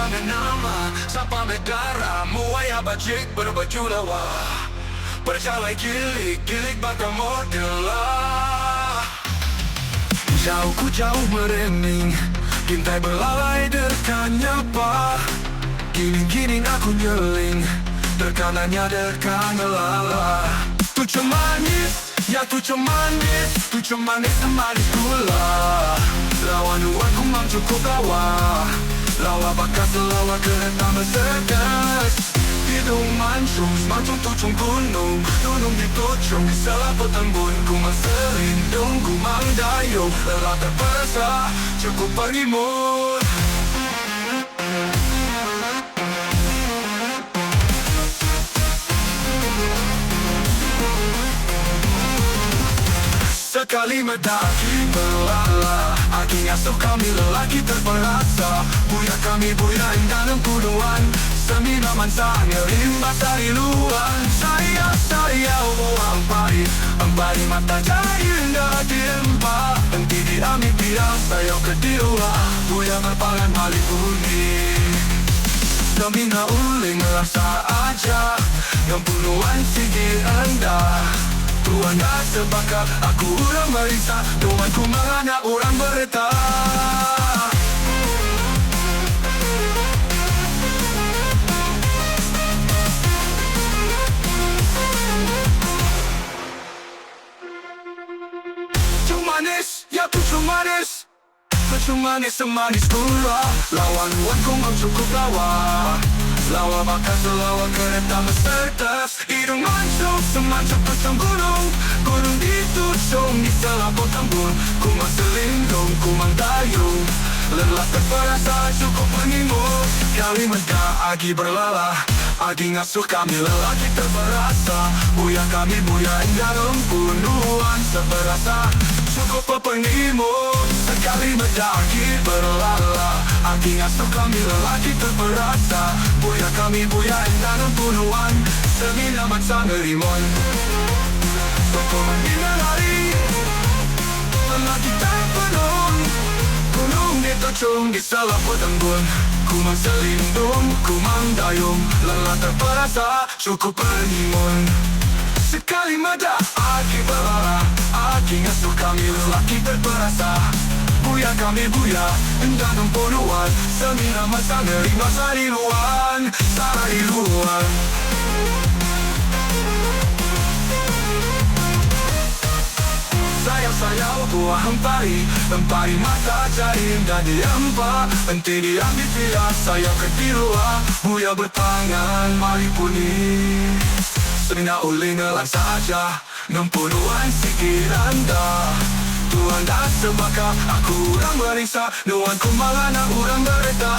pangan nama Sapa medara muaya bajik berbaju lawa Berjalai gilik bakal model lah. Jauh ku jauh mereming, gintai belalai derkannya pak. Giling-giling aku nyeling, derkananya derkan melala. Tujuh manis, ya tujuh manis, tujuh manis semanis gula. Lawan uang ku mang cukup lawa, lawa bakas lawa kereta Mercedes. Hidung mancung, mancung tucung gunung, gunung di tucung, selaput embun. Ku mang selindung, ku mang dayung, lelah terpesa, cukup pengimun. Sekali mendaki melala, aki ngasuh kami lelaki terperasa. Buya kami buya dalam kuduan, seminaman sangat rimba dari luar. Saya ampari, ambari mata jari indah diempa. Enti diami biar saya kedua, buya berpangan balik bunyi. Semina uling rasa aja, yang puluhan sigi rendah. Tuan dah sebakat, aku orang merisa. Tuan ku menganak orang berita. Manis, ya tujuh manis, tujuh manis semanis gula. Lawan uang ku mau cukup lawa, lawa bakas lawa kereta Mercedes. Hidung mancung semancung tucung gunung, gunung ditucung di selaput embun. Ku mau selindung, ku mau dayung, lelah terperasa cukup mengimun. Kali menda agi berlalah, agi ngasuh kami lelaki terperasa. Buya kami buya dalam bunuhan seberasa, cukup pengimun. Sekali mendaki berlala, aki ngasuh kami lelaki terperasa. Buya kami buya dalam bunuhan, seminaman sangat rimon. Sokongan dina lari, lelaki terpenuh. Gunung ditucung di selaput embun. Ku mang selindung, ku mang dayung, lelah terperasa, cukup pengimun. Sekali meda aki berlala, aki ngasuh kami lelaki terperasa. Buya kami buya, dalam bunuhan, seminaman sangat rimba dari luar, dari luar. Sayang buah empari mata jari indah diempa. Enti diambil dia saya kedua, buya bertangan mari puni. Semina uling ngelang saja, nempunuan sikit anda. Tuan dah sebaka, aku orang meriksa. Nuan ku malah nak orang berita.